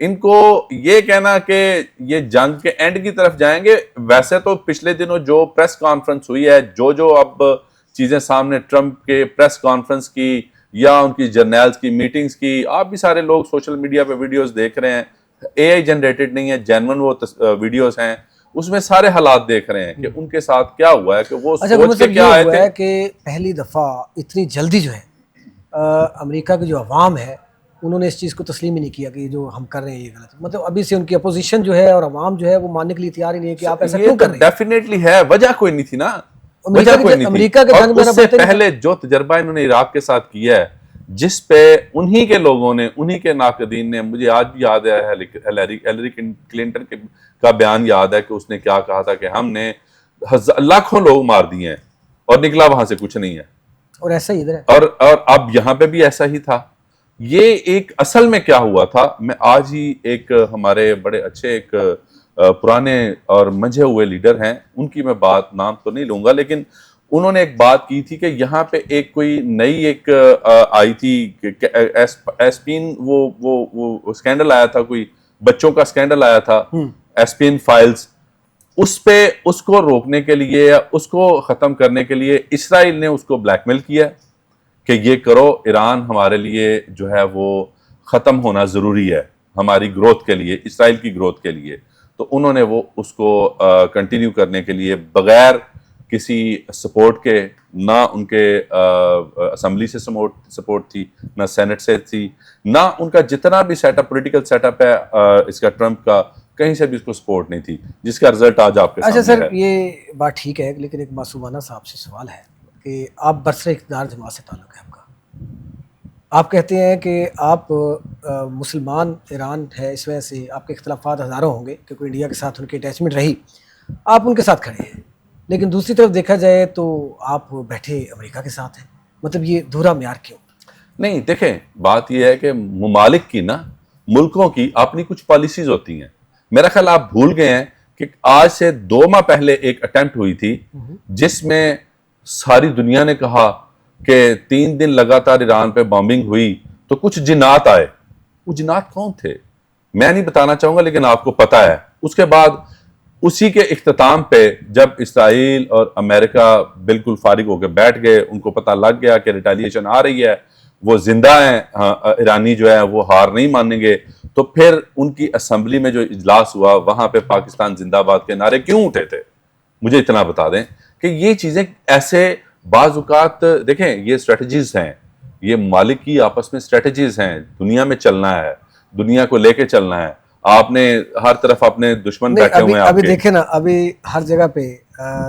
ان کو یہ کہنا کہ یہ جنگ کے اینڈ کی طرف جائیں گے، ویسے تو پچھلے دنوں جو پریس کانفرنس ہوئی ہے، جو اب چیزیں سامنے ٹرمپ کے پریس کانفرنس کی یا ان کی جرنیلز کی میٹنگز کی، آپ بھی سارے لوگ سوشل میڈیا پہ ویڈیوز دیکھ رہے ہیں، اے آئی جنریٹڈ نہیں ہے، جینون وہ ویڈیوز ہیں، اس میں سارے حالات دیکھ رہے ہیں کہ ان کے ساتھ کیا ہوا ہے، کہ وہ سوچ کے کیا آئے تھے کہ پہلی دفعہ اتنی جلدی جو ہے امریکہ کی جو عوام ہے انہوں نے اس چیز کو تسلیم ہی نہیں کیا کہ جو ہم کر رہے ہیں یہ غلط ہے. مطلب ابھی سے ان کی اپوزیشن جو ہے اور عوام جو ہے وہ ماننے کے لیے تیار ہی نہیں ہے کہ آپ ایسا کیوں کر رہے ہیں. ڈیفینیٹلی ہے، وجہ کوئی نہیں تھی نا، وجہ کوئی نہیں تھی. امریکہ کے جنگ میں اس سے پہلے جو تجربہ انہوں نے عراق کے ساتھ کیا ہے، جس پہ انہی کے لوگوں نے، انہی کے ناقدین نے، مجھے آج بھی یاد ہے ہیلری کلنٹن کا بیان یاد ہے کہ اس نے کیا کہا تھا کہ ہم نے لاکھوں لوگ مار دیے ہیں اور نکلا وہاں سے کچھ نہیں ہے. اور ایسا ہی ادھر ہے، اور اب یہاں پہ بھی ایسا ہی تھا. یہ ایک اصل میں کیا ہوا تھا، میں آج ہی ایک ہمارے بڑے اچھے ایک پرانے اور منجھے ہوئے لیڈر ہیں، ان کی میں بات نام تو نہیں لوں گا، لیکن انہوں نے ایک بات کی تھی کہ یہاں پہ ایک کوئی نئی ایک آئی تھی ایسپین، وہ سکینڈل آیا تھا، کوئی بچوں کا سکینڈل آیا تھا، ایسپین فائلز. اس کو روکنے کے لیے یا اس کو ختم کرنے کے لیے اسرائیل نے اس کو بلیک میل کیا کہ یہ کرو، ایران ہمارے لیے جو ہے وہ ختم ہونا ضروری ہے ہماری گروتھ کے لیے، اسرائیل کی گروتھ کے لیے. تو انہوں نے وہ اس کو کنٹینیو کرنے کے لیے بغیر کسی سپورٹ کے، نہ ان کے اسمبلی سے سپورٹ تھی، نہ سینٹ سے تھی، نہ ان کا جتنا بھی setup political setup ہے اس کا ٹرمپ کا، کہیں سے بھی اس کو سپورٹ نہیں تھی، جس کا رزلٹ آج آپ کے سامنے ہے. اچھا سر، یہ بات ٹھیک ہے، لیکن ایک معصومانہ سا آپ سے سوال ہے کہ آپ برسر اقتدار جماعت سے تعلق ہے آپ کا، آپ کہتے ہیں کہ آپ مسلمان ایران ہے، اس وجہ سے آپ کے اختلافات ہزاروں ہوں گے کیونکہ انڈیا کے ساتھ ان کی اٹیچمنٹ رہی، آپ ان کے ساتھ کھڑے ہیں، لیکن دوسری طرف دیکھا جائے تو آپ بیٹھے امریکہ کے ساتھ ہیں. مطلب یہ دھورا معیار کیوں؟ نہیں دیکھیں، بات یہ ہے کہ ممالک کی نا، ملکوں کی اپنی کچھ پالیسیز ہوتی ہیں. میرا خیال آپ بھول گئے ہیں کہ آج سے 2 ماہ پہلے ایک اٹیمپٹ ہوئی تھی جس میں ساری دنیا نے کہا کہ 3 دن لگاتار ایران پہ بامبنگ ہوئی تو کچھ جنات آئے. وہ جنات کون تھے میں نہیں بتانا چاہوں گا، لیکن آپ کو پتا ہے. اس کے بعد اسی کے اختتام پہ جب اسرائیل اور امریکہ بالکل فارغ ہو کے بیٹھ گئے، ان کو پتہ لگ گیا کہ ریٹیلیشن آ رہی ہے، وہ زندہ ہیں، ایرانی جو ہے وہ ہار نہیں مانیں گے، تو پھر ان کی اسمبلی میں جو اجلاس ہوا وہاں پہ پاکستان زندہ باد کے نعرے کیوں اٹھے تھے. مجھے اتنا بتا دیں کہ یہ چیزیں ایسے بعض اوقات، دیکھیں یہ اسٹریٹجیز ہیں، یہ ممالک کی آپس میں اسٹریٹجیز ہیں. دنیا میں چلنا ہے، دنیا کو لے کے چلنا ہے. آپ نے ہر طرف اپنے دشمن بیٹھے ہوئے ہیں. ابھی دیکھیں نا، ابھی ہر جگہ پہ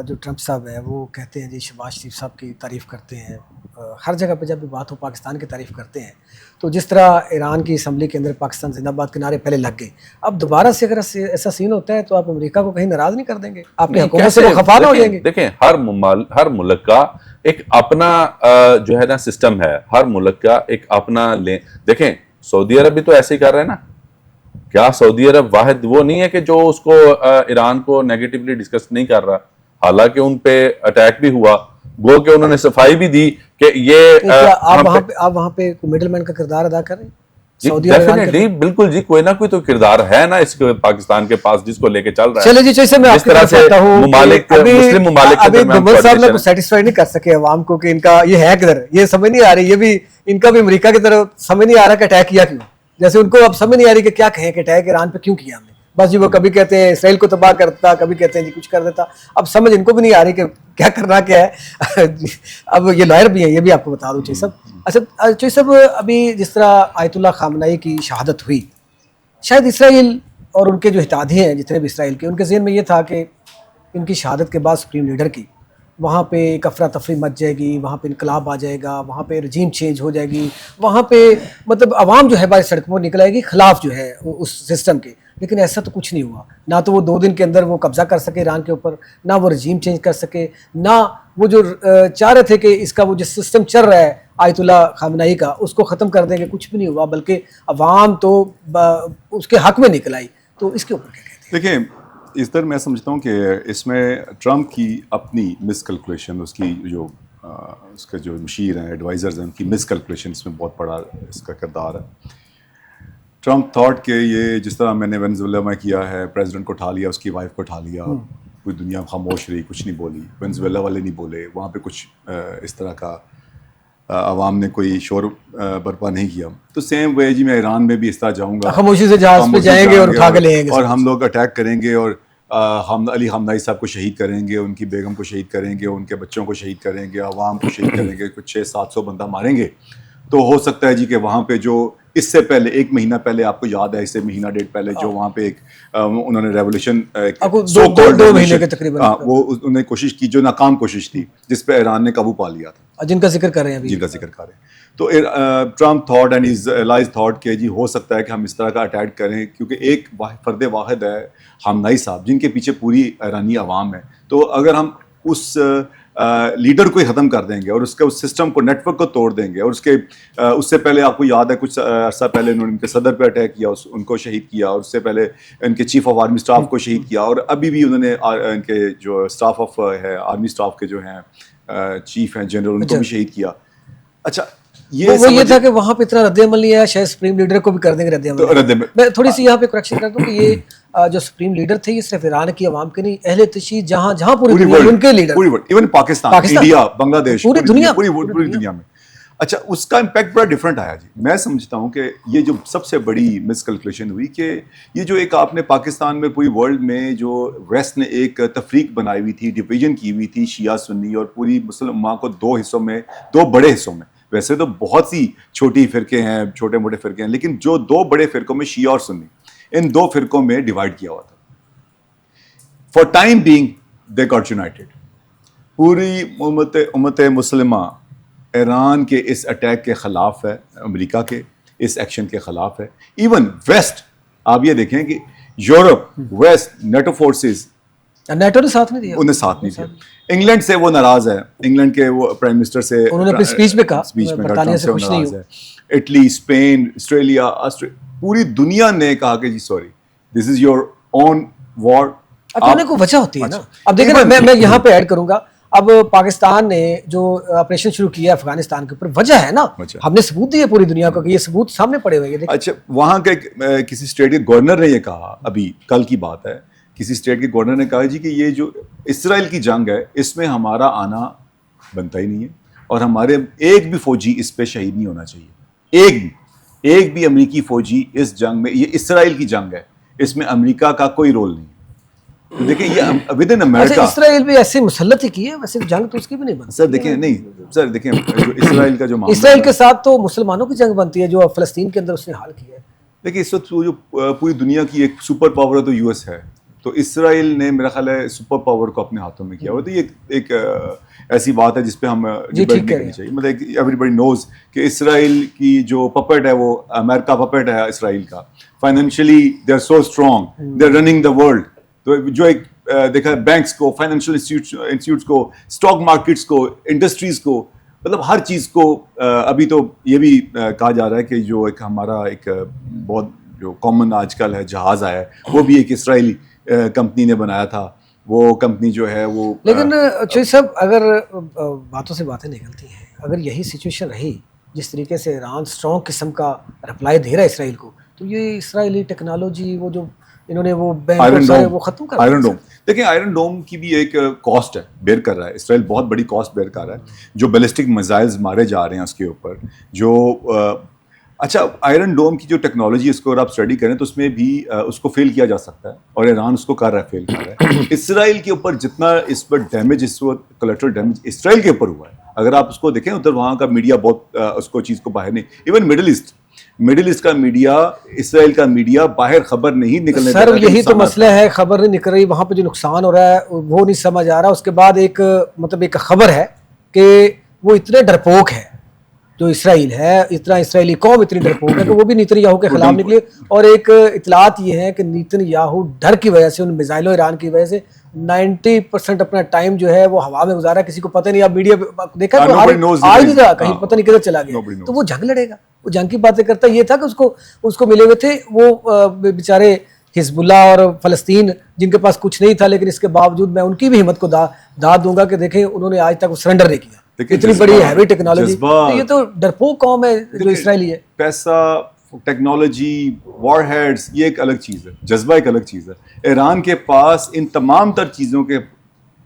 جو ٹرمپ صاحب ہے وہ کہتے ہیں جی شہباز شریف صاحب کی تعریف کرتے ہیں، ہر جگہ پہ جب بھی بات ہو پاکستان کی تعریف کرتے ہیں. تو جس طرح ایران کی اسمبلی کے اندر پاکستان زندہ باد کے نعرے پہلے لگ گئے، اب دوبارہ سے اگر ایسا سین ہوتا ہے تو آپ امریکہ کو کہیں ناراض نہیں کر دیں گے؟ آپ کی حکومت سے وہ خفا نہ ہو جائیں گے؟ دیکھیں ہر ملک کا ایک اپنا جو ہے نا سسٹم ہے، ہر ملک کا ایک اپنا دیکھیں سعودی عرب بھی تو ایسے ہی کر رہے ہیں نا. کیا سعودی عرب واحد وہ نہیں ہے کہ جو اس کو ایران کو نیگیٹیولی ڈسکس نہیں کر رہا؟ حالانکہ ان پہ اٹیک بھی ہوا، گو کہ انہوں نے صفائی بھی دی کہ یہ آپ وہاں پہ مڈل مین کا کردار ادا کر رہے ہیں. ڈیفینیٹلی بالکل جی، کوئی نہ کوئی تو کردار ہے نا اس پاکستان کے پاس جس کو لے کے چل رہا ہے. چلے جی، جیسے میں آپ کی طرف آتا ہوں، مسلم ممالک ابھی گمل صاحب نے سیٹسفائی نہیں کر سکے عوام کو کہ ان کا یہ ہے کدھر، یہ سمجھ نہیں آ رہی، یہ بھی ان کا بھی امریکہ کی طرف سمجھ نہیں آ رہا کہ اٹیک کیا کیوں. جیسے ان کو اب سمجھ نہیں آ رہی کہ کیا کہیں کہ اٹیک ایران پہ کیوں کیا ہم نے. بس جی وہ کبھی کہتے ہیں اسرائیل کو تباہ کرتا، کبھی کہتے ہیں جی کچھ کر دیتا. اب سمجھ ان کو بھی نہیں آ رہی کہ کیا کرنا کیا ہے. اب یہ لائر بھی ہیں، یہ بھی آپ کو بتا دوں چیز صاحب. اچھا چیز صاحب، ابھی جس طرح آیت اللہ خامنئی کی شہادت ہوئی، شاید اسرائیل اور ان کے جو اتحادی ہیں جتنے بھی اسرائیل کے، ان کے ذہن میں یہ تھا کہ ان کی شہادت کے بعد سپریم لیڈر کی وہاں پہ ایک افراتفری مچ جائے گی، وہاں پہ انقلاب آ جائے گا، وہاں پہ رجیم چینج ہو جائے گی، وہاں پہ مطلب عوام جو ہے باہر سڑکوں پر نکل آئے گی خلاف جو ہے اس سسٹم کے. لیکن ایسا تو کچھ نہیں ہوا. نہ تو وہ 2 دن کے اندر وہ قبضہ کر سکے ایران کے اوپر، نہ وہ رجیم چینج کر سکے، نہ وہ جو چاہ رہے تھے کہ اس کا وہ جو سسٹم چل رہا ہے آیت اللہ خامنئی کا اس کو ختم کر دیں گے، کچھ بھی نہیں ہوا، بلکہ عوام تو اس کے حق میں نکل آئی. تو اس کے اوپر کیا کہتے ہیں؟ دیکھیں اس طرح میں سمجھتا ہوں کہ اس میں ٹرمپ کی اپنی مس کیلکولیشن، اس کی جو اس کے جو مشیر ہیں، ایڈوائزرز ہیں، ان کی مس کیلکولیشن اس میں بہت بڑا اس کا کردار ہے. ٹرمپ تھاٹ کہ یہ جس طرح میں نے وینزویلا میں کیا ہے, پریزیڈنٹ کو اٹھا لیا, اس کی وائف کو اٹھا لیا, پوری دنیا خاموش رہی, کچھ نہیں بولی, وینزویلا والے نہیں بولے, وہاں پہ کچھ اس طرح کا عوام نے کوئی شور برپا نہیں کیا. تو سیم وے جی میں ایران میں بھی اس طرح جاؤں گا, خاموشی سے جہاز پہ جائیں گے اور اٹھا کے لیں گے, اور ہم لوگ اٹیک کریں گے اور علی خامنہئی صاحب کو شہید کریں گے, ان کی بیگم کو شہید کریں گے, ان کے بچوں کو شہید کریں گے, عوام کو شہید کریں گے, کچھ 600-700 بندہ ماریں گے. تو ہو سکتا ہے جی کہ وہاں پہ جو اس سے پہلے 1 مہینہ پہلے, آپ کو یاد ہے اس سے مہینہ ڈیڑھ پہلے جو وہاں پہ ایک انہوں نے ریولیوشن 2 مہینے کے تقریباً, وہ انہوں نے کوشش کی جو ناکام کوشش تھی, جس پہ ایران نے قابو پا لیا تھا, جن کا ذکر کر رہے ہیں, جن کا ذکر کر رہے ہیں. تو Trump thought and his allies thought کہ جی ہو سکتا ہے کہ ہم اس طرح کا اٹیک کریں, کیونکہ ایک فرد واحد ہے خامنہئی صاحب جن کے پیچھے پوری ایرانی عوام ہے. تو اگر ہم اس لیڈر کو ہی ختم کر دیں گے اور اس سسٹم کو, نیٹ ورک کو توڑ دیں گے, اور اس سے پہلے آپ کو یاد ہے کچھ عرصہ پہلے انہوں نے ان کے صدر پہ اٹیک کیا, ان کو شہید کیا, اور اس سے پہلے ان کے چیف آف آرمی اسٹاف کو شہید کیا, اور ابھی بھی انہوں نے ان کے جو اسٹاف آف ہے آرمی اسٹاف کے جو ہیں چیف ہیں جنرل, ان کو بھی شہید کیا. اچھا یہ تھا کہ وہاں پہ اتنا رد عمل نہیں آیا, شاید سپریم لیڈر کو بھی کر دیں گے رد عمل. میں تھوڑی سی یہاں پہ کریکشن کرتا ہوں کہ یہ جو سپریم لیڈر تھے یہ صرف ایران کی عوام کے نہیں, اہل تشیع جہاں پوری دنیا میں ان کے لیڈر, ایون پاکستان, انڈیا, بنگلہ دیش, پوری دنیا میں. اچھا اس کا امپیکٹ بڑا ڈفرینٹ آیا جی. میں سمجھتا ہوں کہ یہ جو سب سے بڑی مس کیلکولیشن ہوئی کہ یہ جو ایک آپ نے پاکستان میں پوری ورلڈ میں جو ویسٹ نے ایک تفریق بنائی ہوئی تھی, ڈویژن کی ہوئی تھی شیعہ سنی, اور پوری مسلم امہ کو 2 حصوں میں, 2 بڑے حصوں میں, ویسے تو بہت سی چھوٹی فرقے ہیں, چھوٹے موٹے فرقے ہیں, لیکن جو 2 بڑے فرقوں میں شیعہ اور سنی, ان 2 فرقوں میں ڈیوائڈ کیا ہوا تھا. For time being they got United. پوری امت مسلمہ ایران کے اس اٹیک کے خلاف ہے, امریکہ کے اس ایکشن کے خلاف ہے. ایون ویسٹ, آپ یہ دیکھیں کہ Europe, west, NATO forces, NATO نے ساتھ نہیں دیا, انہیں ساتھ نہیں دیا. انگلینڈ سے وہ ناراض ہے, انگلینڈ کے وہ پرائم منسٹر سے انہوں نے اپنی اسپیچ میں کہا برطانیہ سے خوش نہیں ہوں. اٹلی, اسپین, آسٹریلیا, پوری دنیا نے کہا کہ جی sorry, this is your own وار. اچھا کوئی وجہ ہوتی ہے نا. اب دیکھیں میں یہاں پہ ایڈ کروں گا, اب پاکستان نے جو آپریشن شروع کیا افغانستان کے اوپر, وجہ ہے نا, ہم نے ثبوت دیے پوری دنیا کو کہ یہ ثبوت سامنے پڑے ہوئے ہیں. اچھا وہاں کے کسی اسٹیٹ کے گورنر نے یہ کہا, ابھی کل کی بات ہے, کسی اسٹیٹ کے گورنر نے کہا جی کہ یہ جو اسرائیل کی جنگ ہے اس میں ہمارا آنا بنتا ہی نہیں ہے, اور ہمارے ایک بھی فوجی اس پہ شہید نہیں ہونا چاہیے. ایک بھی امریکی فوجی اس جنگ میں, یہ اسرائیل کی جنگ ہے, اس میں امریکہ کا کوئی رول نہیں. دیکھیں یہ ود ان امریکہ, اسرائیل بھی ایسے مسلط ہی کی ہے, ویسے جنگ تو اس کی بھی نہیں بنتی. سر دیکھیں, نہیں سر دیکھیں, جو اسرائیل کا جو معاملہ, اسرائیل کے ساتھ تو مسلمانوں کی جنگ بنتی ہے جو فلسطین کے اندر اس نے حال کیا ہے. دیکھیں اس وقت جو پوری دنیا کی ایک سپر پاور ہے تو یو ایس ہے, تو اسرائیل نے میرا خیال ہے سپر پاور کو اپنے ہاتھوں میں کیا ہوا. تو یہ ایک ایسی بات ہے جس پہ ہم ڈیبیٹ نہیں کرنی چاہیے. مطلب ایوری بڈی نوز کہ اسرائیل کی جو پپٹ ہے وہ امریکہ پپٹ ہے اسرائیل کا. Financially they are so strong, they are running the world. تو جو ایک دیکھا بینکس کو, فائنینشیل انسٹیٹیوٹس کو, اسٹاک مارکیٹس کو, انڈسٹریز کو, مطلب ہر چیز کو. ابھی تو یہ بھی کہا جا رہا ہے کہ جو ایک ہمارا ایک بہت جو کامن آج کل ہے جہاز آیا ہے, وہ بھی ایک اسرائیلی کمپنی نے بنایا تھا. وہ کمپنی جو ہے وہ, لیکن چوہی صاحب اگر باتوں سے باتیں نکلتی ہیں, اگر یہی سچویشن رہی جس طریقے سے ایران اسٹرانگ قسم کا رپلائی دے رہا ہے اسرائیل کو, تو یہ اسرائیلی ٹیکنالوجی وہ جو انہوں نے وہ وہ ختم کر آئرن ڈوم. دیکھیں آئرن ڈوم کی بھی ایک کاسٹ ہے, بیئر کر رہا ہے اسرائیل, بہت بڑی کاسٹ بیئر کر رہا ہے. جو بیلسٹک میزائلز مارے جا رہے ہیں اس کے اوپر جو, اچھا آئرن ڈوم کی جو ٹیکنالوجی اس کو اگر آپ اسٹڈی کریں تو اس میں بھی اس کو فیل کیا جا سکتا ہے, اور ایران اس کو کر رہا ہے, فیل کر رہا ہے. اسرائیل کے اوپر جتنا اس پر ڈیمیج, اس وقت کولیٹرل ڈیمیج اسرائیل کے اوپر ہوا ہے, اگر آپ اس کو دیکھیں ادھر وہاں کا میڈیا بہت اس کو چیز کو باہر نہیں, ایون مڈل ایسٹ کا میڈیا, اسرائیل کا میڈیا باہر خبر نہیں نکلنے دیتا. سر یہی تو مسئلہ ہے, خبر نہیں نکل رہی, وہاں پہ جو نقصان ہو رہا ہے وہ نہیں سمجھ آ رہا. اس کے بعد ایک مطلب ایک خبر ہے کہ وہ اتنے ڈرپوک ہے جو اسرائیل ہے, اتنا اسرائیلی قوم اتنی ڈرپوک ہے کہ وہ بھی نیتن یاہو کے خلاف نکلی. اور ایک اطلاعات یہ ہے کہ نیتن یاہو ڈر کی وجہ سے, ان میزائلوں ایران کی وجہ سے 90% اپنا ٹائم جو ہے وہ ہوا میں گزارا, کسی کو پتہ نہیں. اب میڈیا دیکھا تو آ نہیں رہا, کہیں پتہ نہیں کدھر چلا گیا. تو وہ جنگ لڑے گا, وہ جنگ کی باتیں کرتا. یہ تھا کہ اس کو ملے ہوئے تھے وہ بیچارے حزب اللہ اور فلسطین جن کے پاس کچھ نہیں تھا, لیکن اس کے باوجود میں ان کی بھی ہمت کو داد دوں گا کہ دیکھیں انہوں نے آج تک وہ سرنڈر نہیں کیا. اتنی بڑی ہیوی ٹیکنالوجی, یہ تو ڈرپوک قوم ہے جو اسرائیلی ہے. پیسہ ٹیکنالوجی, وار ہیڈز, یہ ایک الگ چیز ہے, جذبہ ایک الگ چیز ہے. ایران کے پاس ان تمام تر چیزوں کے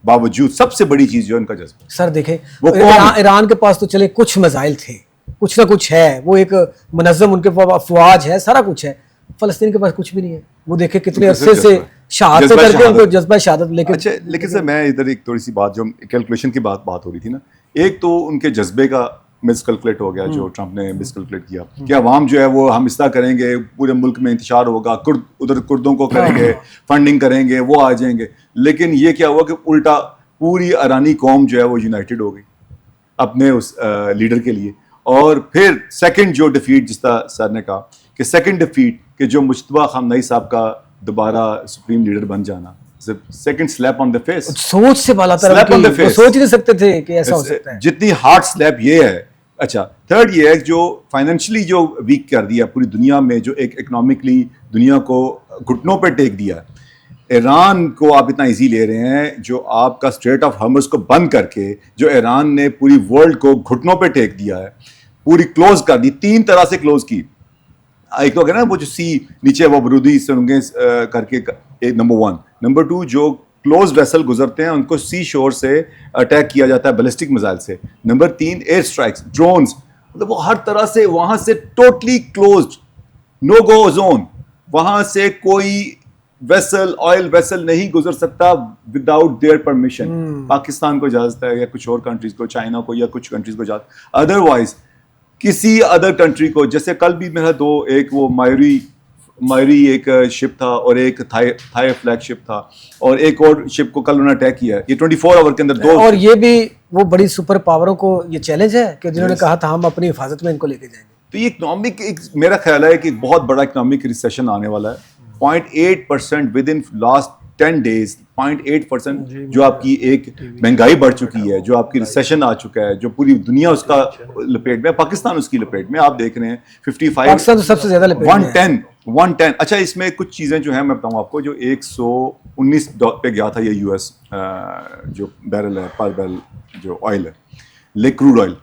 باوجود سب سے بڑی چیز جو ہے ان کا جذبہ. سر دیکھیں ایران کے پاس تو چلے کچھ میزائل تھے, کچھ نہ کچھ ہے, وہ ایک منظم ان کے افواج ہے, سارا کچھ ہے. فلسطین کے پاس کچھ بھی نہیں ہے. وہ دیکھیں کتنے عرصے سے شہادت کر کے ان کو جذبہ شہادت لے کے. اچھا لیکن سر میں ادھر ایک تھوڑی سی بات, جو کیلکولیشن کی بات ہو رہی تھی نا, ایک تو ان کے جذبے کا مس کیلکولیٹ ہو گیا, جو ٹرمپ نے مس کیلکولیٹ کیا کہ عوام جو ہے وہ ہم اس طرح کریں گے, پورے ملک میں انتشار ہوگا, ادھر کردوں کو کریں گے, فنڈنگ کریں گے, وہ آ جائیں گے. لیکن یہ کیا ہوا کہ الٹا پوری ایرانی قوم جو ہے وہ یونائٹڈ ہو گئی اپنے اس لیڈر کے لیے. اور پھر سیکنڈ جو ڈیفیٹ, جس طرح سر نے کہا کہ سیکنڈ ڈیفیٹ کہ جو مجتبیٰ خامنہئی صاحب کا دوبارہ سپریم لیڈر بن جانا, second slap on the face. سوچ سے بالا تر, وہ سوچ نہیں سکتے تھے کہ ایسا ہو سکتا ہے. جتنی ہارڈ سلیپ یہ ہے. اچھا تھرڈ یہ ہے جو فائنینشلی جو ویک کر دیا پوری دنیا میں, جو ایک اکنامکلی دنیا کو گھٹنوں پہ ٹیک دیا. ایران کو آپ اتنا ایزی لے رہے ہیں, جو آپ کا اسٹریٹ آف ہارمز کو بند کر کے جو ایران نے پوری ورلڈ کو گھٹنوں پہ ٹیک دیا ہے, پوری کلوز کر دی, 3 طرح سے کلوز کی. ایک تو نا وہ جو سی نیچے وہ برودی سرنگیں کر کے, نمبر 1. نمبر 2 جو کلوز ویسل گزرتے ہیں ان کو سی شور سے اٹیک کیا جاتا ہے بیلسٹک میزائل سے. نمبر 3 ایئر اسٹرائکس, ڈرونز, مطلب وہ ہر طرح سے وہاں سے ٹوٹلی کلوزڈ, نو گو زون. وہاں سے کوئی ویسل, آئل ویسل نہیں گزر سکتا وداؤٹ دیئر پرمیشن. پاکستان کو اجازت ہے, یا کچھ اور کنٹریز کو, چائنا کو, یا کچھ کنٹریز کو اجازت. ادروائز کسی ادر کنٹری کو, جیسے کل بھی میرا ایک وہ مایوری ایک شپ تھا, اور ایک تھائی فلیگ شپ تھا, اور ایک اور شپ کو کل انہوں نے اٹیک کیا. یہ 24 آور کے اندر 2. اور یہ بھی وہ بڑی سپر پاوروں کو یہ چیلنج ہے کہ جنہوں نے کہا تھا ہم اپنی حفاظت میں ان کو لے کے جائیں گے. تو یہ اکنامک, میرا خیال ہے کہ بہت بڑا اکنامک ریسیشن آنے والا ہے. 0.8% ود ان لاسٹ 10 days, 0.8% جو آپ کی ایک مہنگائی بڑھ چکی ہے, جو آپ کی ریسیشن آ چکا ہے, جو پوری دنیا اس کا لپیٹ میں, پاکستان اس کی لپیٹ میں. آپ دیکھ رہے ہیں 55, پاکستان تو سب سے زیادہ لپیٹ میں ہے. 110. اچھا اس میں کچھ چیزیں جو ہیں میں بتاؤں آپ کو, جو 119 پہ گیا تھا یہ US جو بیرل ہے, پر بیرل جو آئل ہے, لیکروڈ آئل,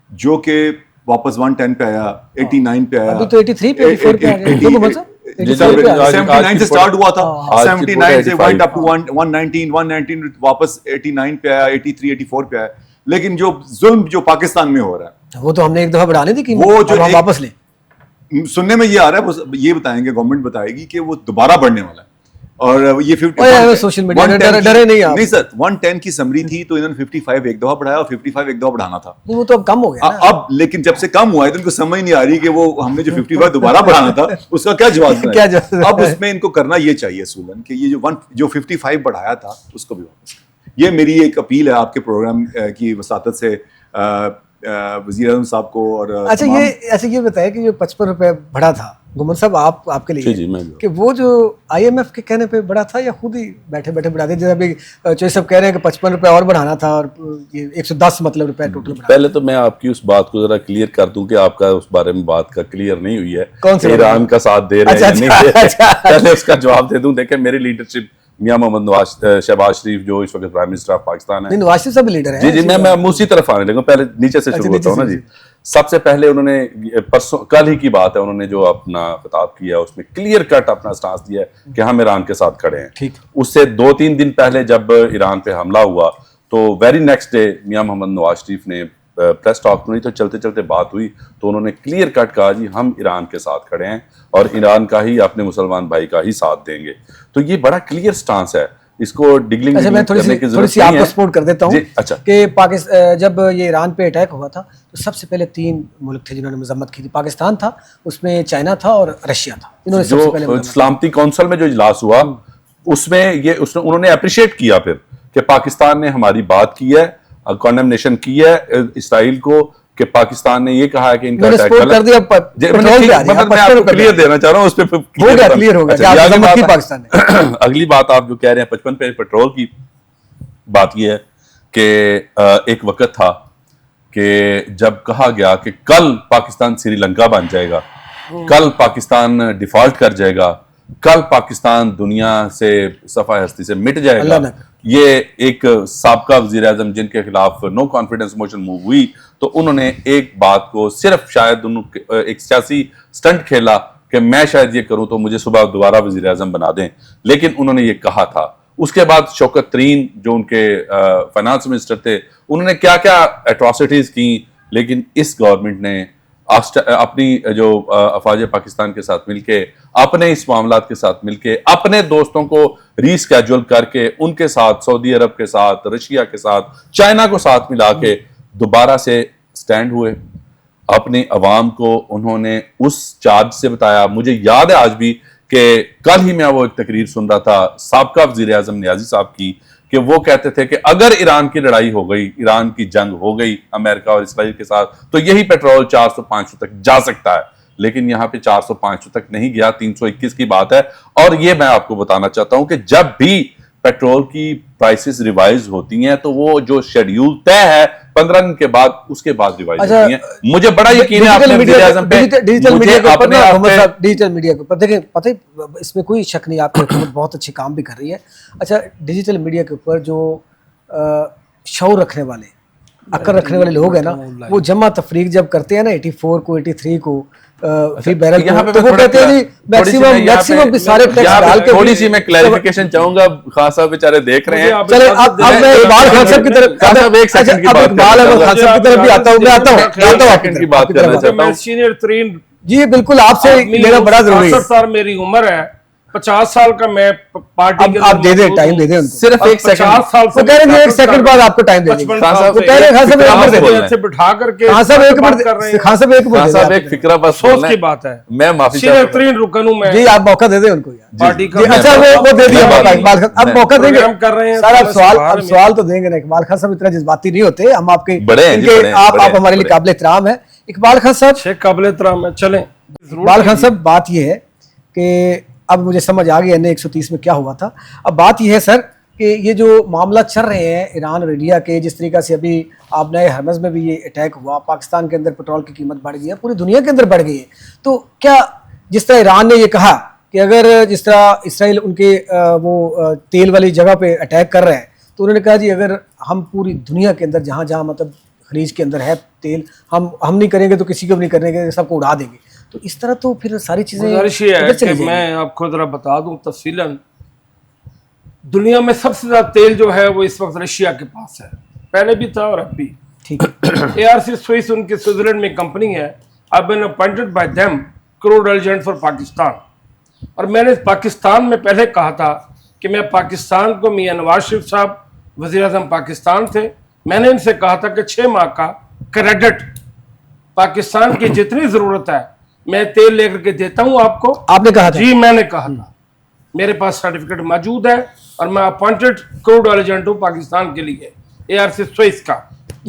جو کہ واپس 110 پہ آیا, 89 پہ آیا, ابھی تو 83 پہ 84 پہ آ گیا. 79 سے سٹارٹ ہوا تھا, 79 سے went up to 119 واپس 89 پہ آیا, 83 84 پہ آیا. لیکن جو ظلم جو پاکستان میں ہو رہا ہے, وہ تو ہم نے ایک دفعہ بڑھانے دی, وہ جو واپس لیں. سننے میں یہ آ رہا ہے, وہ یہ بتائیں گے, گورنمنٹ بتائے گی کہ وہ دوبارہ بڑھنے والا ہے. اور یہ 50 سوشل میڈیا ڈرے نہیں سر, 110 کی سمری تھی تو انہوں نے 55 ایک دفعہ بڑھایا, اور 55 ایک دفعہ بڑھانا تھا. وہ تو اب کم ہو گیا اب. لیکن جب سے کم ہوا ہے تو ان کو سمجھ نہیں آ رہی کہ وہ ہم نے جو 55 دوبارہ بڑھانا تھا اس کا کیا جواب ہے. اب اس میں ان کو کرنا یہ چاہیے اصولاً کہ یہ جو 55 بڑھایا تھا اس کو بھی واپس. یہ میری ایک اپیل ہے آپ کے پروگرام کی وساطت سے وزیر اعظم صاحب کو. اور اچھا یہ ایسے یہ بتائے کہ جو 55 روپے بڑھا تھا گمن صاحب آپ کے لیے کہ وہ جو IMF کے کہنے پہ بڑھا تھا, یا خود ہی بیٹھے بیٹھے بڑھا دیا, جیسے ابھی چوہی صاحب کہہ رہے ہیں کہ 55 روپے اور بڑھانا تھا, اور یہ 110 مطلب روپے ٹوٹل بڑھانا. پہلے تو میں آپ کی اس بات کو ذرا کلیئر کر دوں کہ آپ کا اس بارے میں بات کا کلیئر نہیں ہوئی ہے, کون سے ایران کا ساتھ دے رہے ہیں نہیں, پہلے اس کا جواب دے دوں. دیکھیں میری لیڈرشپ, میاں محمد شہباز شریف جو اس وقت پرائم منسٹر آف پاکستان ہے, نواز شریف صاحب لیڈر ہیں. جی میں اسی طرف آنے لگا, پہلے نیچے سے شروع ہوتا ہوں نا جی. سب سے پہلے انہوں نے پرسوں کل ہی کی بات ہے, انہوں نے جو اپنا خطاب کیا اس میں کلیئر کٹ اپنا سٹانس دیا ہے کہ ہم ایران کے ساتھ کھڑے ہیں. اس سے 2-3 دن پہلے جب ایران پہ حملہ ہوا تو ویری نیکسٹ ڈے میاں محمد نواز شریف نے پریس ٹاک نہیں تو چلتے چلتے بات ہوئی تو انہوں نے کلیئر کٹ کہا جی ہم ایران کے ساتھ کھڑے ہیں اور ایران کا ہی, اپنے مسلمان بھائی کا ہی ساتھ دیں گے. تو یہ بڑا کلیئر سٹانس ہے, اس کو ڈگلنگ کرنے کی ضرورت نہیں ہے. آپ کو سپورٹ کر دیتا ہوں اچھا کہ جب یہ ایران پہ اٹیک ہوا تھا تو سب سے پہلے 3 ملک تھے جنہوں نے مذمت کی تھی. پاکستان تھا, اس میں چائنا تھا, اور رشیا تھا. انہوں نے سب سے پہلے سلامتی کونسل میں جو اجلاس ہوا اس میں انہوں نے اپریشیٹ کیا پھر کہ پاکستان نے ہماری بات کی ہے, کنڈمنیشن کی ہے اسرائیل کو, کہ پاکستان نے یہ کہا ہے کہ ان کا اٹیک غلط کر دیا. میں آپ کو کلیئر دینا چاہ رہا ہوں, اس پہ کلیئر ہوگا کہ آپ مذمت کی پاکستان نے. اگلی بات آپ جو کہہ رہے ہیں 55 پہ پیٹرول کی بات, یہ ہے کہ ایک وقت تھا کہ جب کہا گیا کہ کل پاکستان سری لنکا بن جائے گا, کل پاکستان ڈیفالٹ کر جائے گا, کل پاکستان دنیا سے صفحہ ہستی سے مٹ جائے گا. اللہ نہ. یہ ایک سابقہ وزیر اعظم جن کے خلاف نو کانفیڈنس موشن موو ہوئی تو انہوں نے ایک بات کو صرف شاید ایک سیاسی سٹنٹ کھیلا کہ میں شاید یہ کروں تو مجھے صبح دوبارہ وزیر اعظم بنا دیں, لیکن انہوں نے یہ کہا تھا. اس کے بعد شوکت ترین جو ان کے فائنانس منسٹر تھے انہوں نے کیا کیا ایٹراسٹیز کی, لیکن اس گورنمنٹ نے اپنی جو افواج پاکستان کے ساتھ مل کے, اپنے اس معاملات کے ساتھ مل کے, اپنے دوستوں کو ری اسکیجول کر کے ان کے ساتھ, سعودی عرب کے ساتھ, رشیا کے ساتھ, چائنا کو ساتھ ملا کے دوبارہ سے سٹینڈ ہوئے. اپنی عوام کو انہوں نے اس چارج سے بتایا. مجھے یاد ہے آج بھی کہ کل ہی میں وہ ایک تقریر سن رہا تھا سابقہ وزیر اعظم نیازی صاحب کی, کہ وہ کہتے تھے کہ اگر ایران کی لڑائی ہو گئی, ایران کی جنگ ہو گئی امریکہ اور اسرائیل کے ساتھ, تو یہی پیٹرول 400-500 تک جا سکتا ہے. لیکن یہاں پہ 400-500 تک نہیں گیا, 321 کی بات ہے. اور یہ میں آپ کو بتانا چاہتا ہوں کہ جب بھی پیٹرول کی پرائسز ریوائز ہوتی ہیں تو وہ جو شیڈیول طے ہے 15 دن کے بعد, اس کے بعد ریوائز ہوتی ہیں. مجھے بڑا یقین ہے اپنے وزیر اعظم پہ, ڈیجیٹل میڈیا کے اوپر, ڈیجیٹل میڈیا کے اوپر دیکھیں, پتہ اس میں کوئی شک نہیں, آپ کی حکومت بہت اچھے کام بھی کر رہی ہے. اچھا, ڈیجیٹل میڈیا کے اوپر جو شعور رکھنے والے, عقل رکھنے والے لوگ ہیں نا, وہ جمع تفریق جب کرتے ہیں نا 84 کو 83 کو فی بیرل کو, تو وہ کہتے ہیں میکسیمم سارے ٹیکس ڈال کے. تھوڑی سی میں کلیریفیکیشن چاہوں گا, خان صاحب بیچارے دیکھ رہے ہیں. چلے اب میں اقبال خان صاحب کی طرف, اب اقبال خان صاحب کی طرف بھی آتا ہوں, میں آتا ہوں آپ کی بات کرنا چاہتا ہوں. سینئر ترین, جی بالکل آپ سے میرا بڑا ضروری ہے. 60 میری عمر ہے, 50 سال کا میں پارٹی کے, آپ دے دیں, ٹائم دے دیں ان کو. صرف ایک 50 سیکنڈ, سال وہ کہہ رہے ہیں 1 سیکنڈ بعد آپ کو ٹائم دے دیں گے. وہ کہہ رہے ہیں خان صاحب ایک منٹ دے دیں, سے بٹھا کر کے خان صاحب ایک منٹ, خان صاحب ایک منٹ, صاحب ایک فکرہ بس افسوس کی بات ہے, میں معافی سینئر چاہتا ہوں. ترین رکن ہوں میں. جی آپ موقع دے دیں ان کو یار. پارٹی کا اچھا وہ دے دیا موقع اقبال خان, اب موقع دیں گے کر رہے ہیں سر. اب سوال تو دیں گے نا. اقبال خان صاحب اتنا جذباتی نہیں ہوتے, ہم آپ کے آپ ہمارے لیے قابل احترام ہیں. اقبال خان صاحب قابل احترام ہے, چلیں. اقبال خان صاحب بات یہ ہے کہ اب مجھے سمجھ آ گئی N130 میں کیا ہوا تھا. اب بات یہ ہے سر کہ یہ جو معاملات چل رہے ہیں ایران اور انڈیا کے, جس طریقے سے ابھی آپ نئے ہرمز میں بھی یہ اٹیک ہوا, پاکستان کے اندر پیٹرول کی قیمت بڑھ گئی ہے, پوری دنیا کے اندر بڑھ گئی ہے. تو کیا جس طرح ایران نے یہ کہا کہ اگر جس طرح اسرائیل ان کے وہ تیل والی جگہ پہ اٹیک کر رہے ہیں, تو انہوں نے کہا جی اگر ہم پوری دنیا کے اندر جہاں جہاں مطلب خلیج کے اندر ہے تیل, ہم نہیں کریں گے تو کسی کو بھی نہیں کریں گے, سب کو اڑا دیں گے. تو اس طرح تو پھر ساری چیزیں گزارش یہ ہے کہ میں آپ کو ذرا بتا دوں تفصیلاً, دنیا میں سب سے زیادہ تیل جو ہے وہ اس وقت رشیا کے پاس ہے, پہلے بھی تھا اور اب بھی. ARC سوئس ان کی سوئٹزرلینڈ میں کمپنی ہے. I've been appointed by them crude agent for Pakistan. اور میں نے پاکستان میں پہلے کہا تھا کہ میں پاکستان کو, میاں نواز شریف صاحب وزیر اعظم پاکستان تھے, میں نے ان سے کہا تھا کہ 6 ماہ کا کریڈٹ پاکستان کی جتنی ضرورت ہے میں تیل لے کر کے دیتا ہوں آپ کو. آپ نے کہا تھا؟ جی میں نے کہا تھا, میرے پاس سرٹیفکیٹ موجود ہے اور میں اپوائنٹڈ کروڈ آئل ایجنٹ ہوں پاکستان کے لیے, ARC سوئس کا.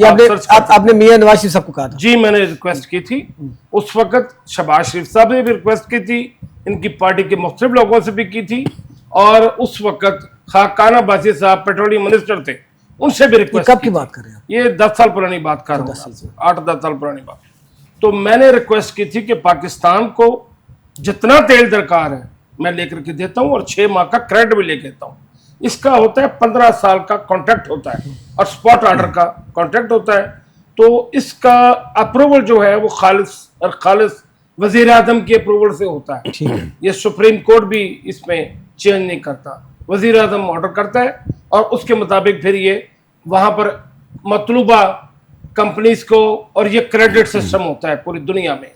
آپ نے میاں نواز شریف صاحب کو کہا تھا؟ جی میں نے ریکویسٹ کی تھی. اس وقت شہباز شریف صاحب نے بھی ریکویسٹ کی تھی, ان کی پارٹی کے مختلف لوگوں سے بھی کی تھی, اور اس وقت خاقان عباسی صاحب پیٹرولیم منسٹر تھے, ان سے بھی ریکویسٹ. کب کی بات کر رہے ہیں؟ یہ 10 سال پرانی بات کر رہا ہوں, 8-10 سال پرانی بات. تو میں نے ریکویسٹ کی تھی کہ پاکستان کو جتنا تیل درکار ہے میں لے کر کے دیتا ہوں, اور 6 ماہ کا کریڈٹ بھی لے کے دیتا ہوں. اس کا ہوتا ہے 15 سال کا کانٹریکٹ ہوتا ہے, اور سپاٹ آرڈر کا کانٹریکٹ ہوتا ہے. تو اس کا اپروول جو ہے وہ خالص وزیر اعظم کی اپروول سے ہوتا ہے. یہ سپریم کورٹ بھی اس میں چینج نہیں کرتا, وزیر اعظم آرڈر کرتا ہے, اور اس کے مطابق پھر یہ وہاں پر مطلوبہ کمپنیز کو, اور یہ کریڈٹ سسٹم ہوتا ہے پوری دنیا میں.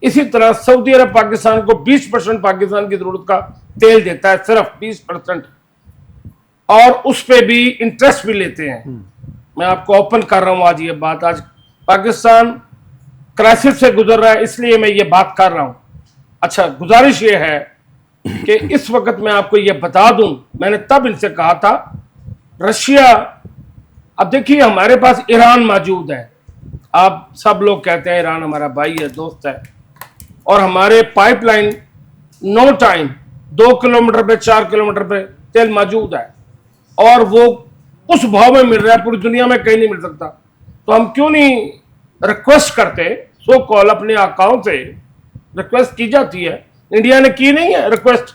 اسی طرح سعودی عرب پاکستان کو 20% پاکستان کی ضرورت کا تیل دیتا ہے, صرف 20%, اور اس پہ بھی انٹرسٹ بھی لیتے ہیں. میں آپ کو اوپن کر رہا ہوں آج یہ بات, آج پاکستان کرائسس سے گزر رہا ہے, اس لیے میں یہ بات کر رہا ہوں. اچھا, گزارش یہ ہے کہ اس وقت میں آپ کو یہ بتا دوں, میں نے تب ان سے کہا تھا رشیا, اب دیکھیے ہمارے پاس ایران موجود ہے, آپ سب لوگ کہتے ہیں ایران ہمارا بھائی ہے, دوست ہے, اور ہمارے پائپ لائن نو ٹائم 2 کلومیٹر پہ 4 کلومیٹر پہ تیل موجود ہے, اور وہ اس بھاؤ میں مل رہا ہے, پوری دنیا میں کہیں نہیں مل سکتا. تو ہم کیوں نہیں ریکویسٹ کرتے, سو کال اپنے آقاؤں سے ریکویسٹ کی جاتی ہے, انڈیا نے کی نہیں ہے request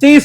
30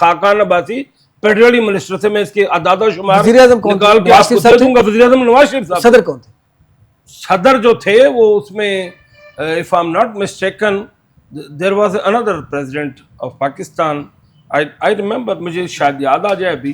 Khaqan Abbasi petroleum minister تھے, میں اس کے اعداد و شمار وزیر اعظم کون نکال کے آپ کو دے دوں گا. وزیر اعظم نواز شریف صاحب. صدر کون تھے؟ صدر جو تھے وہ اس میں if I'm not mistaken there was another president of Pakistan. I remember, مجھے شاید یاد آ جائے ابھی.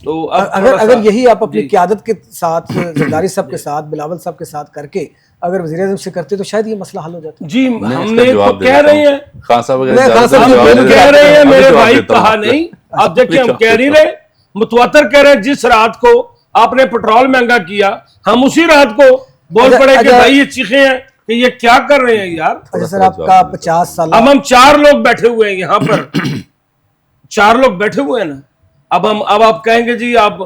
تو اگر یہی آپ اپنی قیادت کے ساتھ زرداری صاحب کے ساتھ بلاول صاحب کے ساتھ کر کے اگر وزیر اعظم سے کرتے تو شاید یہ مسئلہ حل ہو جاتا. جی ہم نے تو کہہ رہے ہیں, خان صاحب کہہ رہے ہیں, میرے بھائی کہا نہیں. آپ دیکھیں ہم کہہ نہیں رہے, متواتر کہہ رہے ہیں. جس رات کو آپ نے پٹرول مہنگا کیا, ہم اسی رات کو بول پڑے کہ بھائی یہ چیخیں ہیں کہ یہ کیا کر رہے ہیں یار. اچھا سر, آپ کا 50 سال, اب ہم 4 لوگ بیٹھے ہوئے ہیں یہاں پر, 4 لوگ بیٹھے ہوئے ہیں نا. اب آپ کہیں گے جی آپ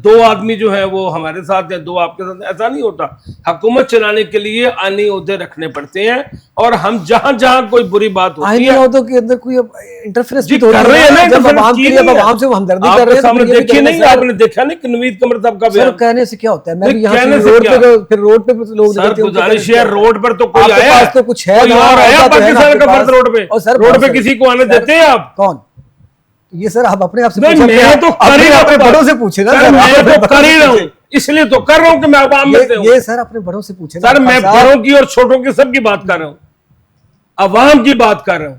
2 آدمی جو ہیں وہ ہمارے ساتھ ہیں, 2 آپ کے ساتھ, ایسا نہیں ہوتا. حکومت چلانے کے لیے آئینی عہدے رکھنے پڑتے ہیں, اور ہم جہاں جہاں کوئی بری بات ہوتی آئینی ہے عہدوں کے اندر کوئی انٹرفیرنس جی کر رہے ہیں نا, جب عوام کے لیے عوام سے ہمدردی کر رہے ہیں. سامنے دیکھیے نہیں, آپ نے دیکھا نہیں کہ نوید قمر صاحب کا سر کہنے سے کیا ہوتا ہے, میں بھی یہاں کہنے سے سے روڈ پہ, پھر روڈ پہ لوگ سر گزارش ہے, روڈ پر تو کوئی آپ کے آیا پاس تو کچھ ہے, کوئی اور آیا پاکستان کا فرد روڈ پہ, اور سر روڈ پہ کسی کو آنے دیتے ہیں آپ؟ کون یہ سر, آپ اپنے آپ سے میں تو کر ہی اپنے بڑوں سے پوچھے نا. میں تو کر ہی رہا ہوں, اس لیے تو کر رہا ہوں کہ میں عوام میں سے ہوں. یہ سر اپنے بڑوں سے پوچھے سر میں بڑوں کی اور چھوٹوں کی سب کی بات کر رہا ہوں, عوام کی بات کر رہا ہوں.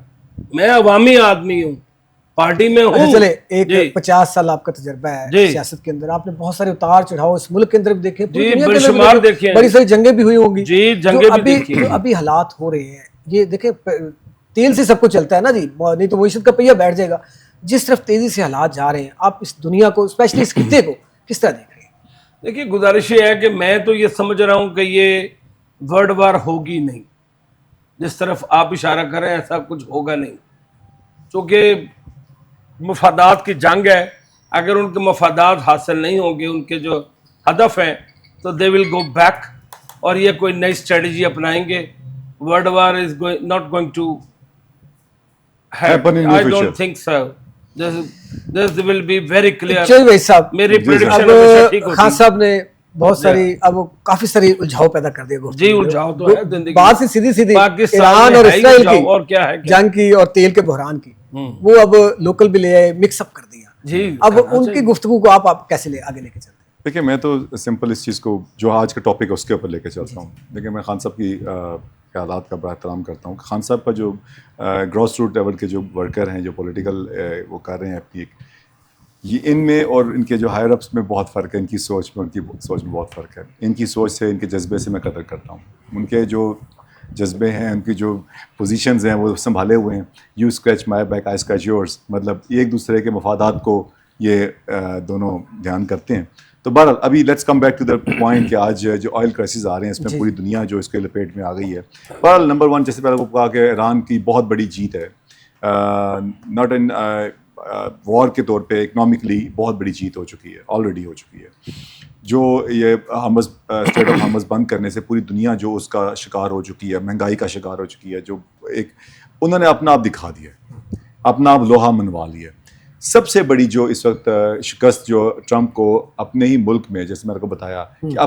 میں عوامی آدمی ہوں, پارٹی میں ہوں. چلے ایک 50 سال آپ کا تجربہ ہے سیاست کے اندر, آپ نے بہت سارے اتار چڑھاؤ اس ملک کے اندر بھی دیکھے, بے شمار دیکھے, بڑی ساری جنگیں بھی ہوئی ہوں گی. جی جنگیں بھی دیکھی. جو ابھی حالات ہو رہے ہیں, یہ دیکھیں تیل سے سب کچھ چلتا ہے نا جی, نہیں تو معیشت کا پہیہ بیٹھ جائے گا. جس طرف تیزی سے حالات جا رہے ہیں, آپ اس دنیا کو اسپیشلی اس خطے کو کس طرح دیکھ رہے ہیں؟ دیکھیے گزارش یہ ہے کہ میں تو یہ سمجھ رہا ہوں کہ یہ ورلڈ وار ہوگی نہیں. جس طرف آپ اشارہ کریں ایسا کچھ ہوگا نہیں, چونکہ مفادات کی جنگ ہے. اگر ان کے مفادات حاصل نہیں ہوں گے, ان کے جو ہدف ہیں, تو دے ول گو بیک, اور یہ کوئی نئی اسٹریٹجی اپنائیں گے. World war is not going to happen. I don't think so. This will be very clear. چلیے بھائی صاحب, میری پریڈکشن ہمیشہ ٹھیک ہوتی ہے. خان صاحب نے بہت ساری, اب کافی ساری الجھاؤ پیدا کر دیا. جی الجھاؤ تو ہے زندگی, بات سے سیدھی ایران اور اسرائیل کی اور کیا ہے جنگ کی اور تیل کے بحران کی, وہ اب لوکل بھی لے آئے, مکس اپ کر دیا. جی اب ان کی گفتگو کو آپ کیسے آگے لے کے چلتے ہیں؟ دیکھیں میں تو سمپل اس چیز کو جو آج کا ٹاپک ہے اس کے اوپر لے کے چلتا ہوں. دیکھیں میں خان صاحب کی خیالات کا بڑا احترام کرتا ہوں. خان صاحب کا جو گراس روٹ لیول کے جو ورکر ہیں, جو پولیٹیکل وہ کر رہے ہیں اپنی, یہ ان میں اور ان کے جو ہائر اپس میں بہت فرق ہے. ان کی سوچ میں, ان کی سوچ میں بہت فرق ہے. ان کی سوچ سے, ان کے جذبے سے میں قدر کرتا ہوں. ان کے جو جذبے ہیں, ان کی جو پوزیشنز ہیں وہ سنبھالے ہوئے ہیں. You scratch my back, I scratch yours, مطلب ایک دوسرے کے مفادات کو یہ دونوں دھیان کرتے ہیں. تو بہرحال ابھی let's come back to the point کہ آج جو آئل کرائسس آ رہے ہیں, اس میں پوری دنیا جو اس کے لپیٹ میں آ گئی ہے. بہرحال نمبر 1 جیسے پہلے وہ کہا کہ ایران کی بہت بڑی جیت ہے, ناٹ ان وار کے طور پہ, اکنامکلی بہت بڑی جیت ہو چکی ہے, آلریڈی ہو چکی ہے. جو یہ حمص اسٹریٹ آف حمص بند کرنے سے پوری دنیا جو اس کا شکار ہو چکی ہے, مہنگائی کا شکار ہو چکی ہے, جو ایک انہوں نے اپنا آپ دکھا دیا, اپنا آپ لوہا منوا لیا. سب سے بڑی جو اس وقت شکست جو ٹرمپ کو اپنے ہی ملک میں, جیسے میں نے کو بتایا کہ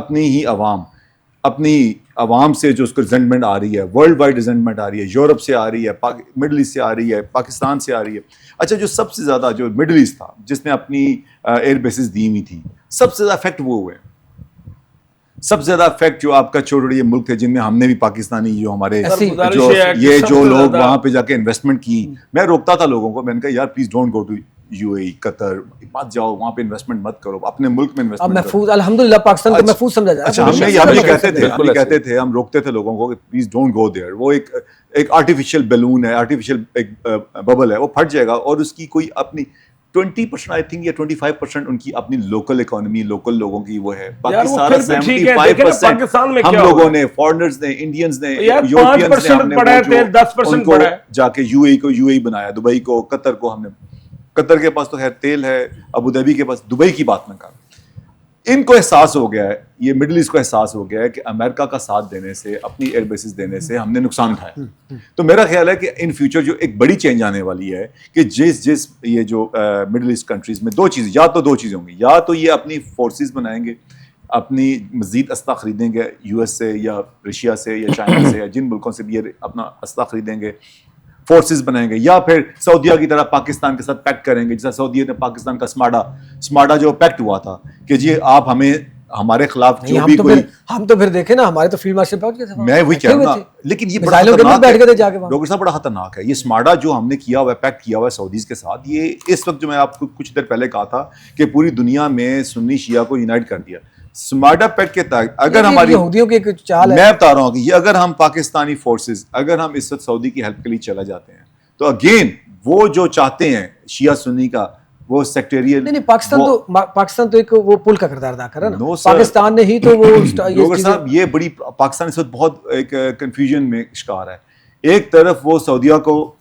اپنی عوام سے جو اس کو ریزنٹمنٹ آ رہی ہے, ورلڈ وائڈ ریزنٹمنٹ آ رہی ہے, یورپ سے آ رہی ہے, مڈل ایسٹ سے آ رہی ہے, پاکستان سے آ رہی ہے. اچھا جو سب سے زیادہ جو مڈل ایسٹ تھا, جس نے اپنی ایئر بیسز دی ہوئی تھی, سب سے زیادہ افیکٹ وہ ہوئے. سب سے زیادہ افیکٹ جو آپ کا چھوٹے ملک تھے, جن میں ہم نے بھی پاکستانی جو ہمارے جو لوگ وہاں پہ جا کے انویسٹمنٹ کی, میں روکتا تھا لوگوں کو, میں نے کہا یار please don't go to UAE, Qatar, مت جاؤ وہاں پہ, انویسٹمنٹ مت کرو, اپنے ملک میں انویسٹمنٹ محفوظ. الحمدللہ پاکستان کو محفوظ سمجھا جاتا ہے. اچھا ہم کہتے تھے, ہم روکتے تھے لوگوں کو کہ پلیز ڈونٹ گو دیئر. وہ ایک آرٹیفیشیل بیلون ہے, آرٹیفیشیل ایک ببل ہے, وہ پھٹ جائے گا, اور اس کی کوئی اپنی 20% آئی تھنک یا 25% ان کی اپنی لوکل اکانومی, لوکل لوگوں کی وہ ہے. باقی سارا 75% ہم لوگوں نے, فارنرز نے, انڈینز نے, یورپینز نے, ہم نے وہ جا کے UAE کو UAE بنایا, دبئی کو, قطر کو. ہم نے قطر کے پاس تو خیر تیل ہے, ابو ظبی کے پاس, دبئی کی بات میں کہا. ان کو احساس ہو گیا ہے, یہ مڈل ایسٹ کو احساس ہو گیا ہے کہ امریکہ کا ساتھ دینے سے, اپنی ایئر بیسز دینے سے ہم نے نقصان اٹھایا. تو میرا خیال ہے کہ ان فیوچر جو ایک بڑی چینج آنے والی ہے کہ جس یہ جو مڈل ایسٹ کنٹریز میں 2 چیزیں, یا تو 2 چیزیں ہوں گی, یا تو یہ اپنی فورسز بنائیں گے, اپنی مزید اسلحہ خریدیں گے یو ایس سے یا رشیا سے یا چائنا سے یا جن ملکوں سے بھی یہ اپنا اسلحہ خریدیں گے, فورسز بنائیں گے, یا پھر سعودیہ کی طرح پاکستان کے ساتھ پیکٹ کریں گے, جیسا سعودیہ نے پاکستان کا اسماڈا جو پیکٹ ہوا تھا کہ جی آپ ہمیں ہمارے خلاف جو بھی کوئی, ہم تو پھر دیکھیں نا ہمارے تو فیلڈ مارشل پہنچ گئے تھے, میں وہی کہہ رہا ہوں, لیکن یہ بڑا خطرناک ہے ڈاکٹر صاحب, بڑا خطرناک ہے یہ اسماڈا جو ہم نے کیا ہوا ہے, پیکٹ کیا ہوا ہے سعودیز کے ساتھ. یہ اس وقت جو میں آپ کو کچھ دیر پہلے کہا تھا کہ پوری دنیا میں سنی شیعہ کو یونائٹ کر دیا اسماڈا پیکٹ کے تحت. اگر ہماری یہودیوں کی ایک چال ہے, میں بتا رہا ہوں کہ یہ اگر ہم پاکستانی فورسز اگر ہم اس وقت سعودی کی ہیلپ کے لیے چلا جاتے ہیں تو اگین وہ جو چاہتے ہیں شیعہ سنی کا وہ سیکٹریل, نہیں پاکستان تو ایک وہ پل کا کردار ادا کر رہا ہے نا, پاکستان نے ہی تو وہ ڈاکٹر صاحب یہ بڑی پاکستان اس وقت بہت ایک کنفیوژن میں شکار ہے. ایک طرف وہ سعودیہ کو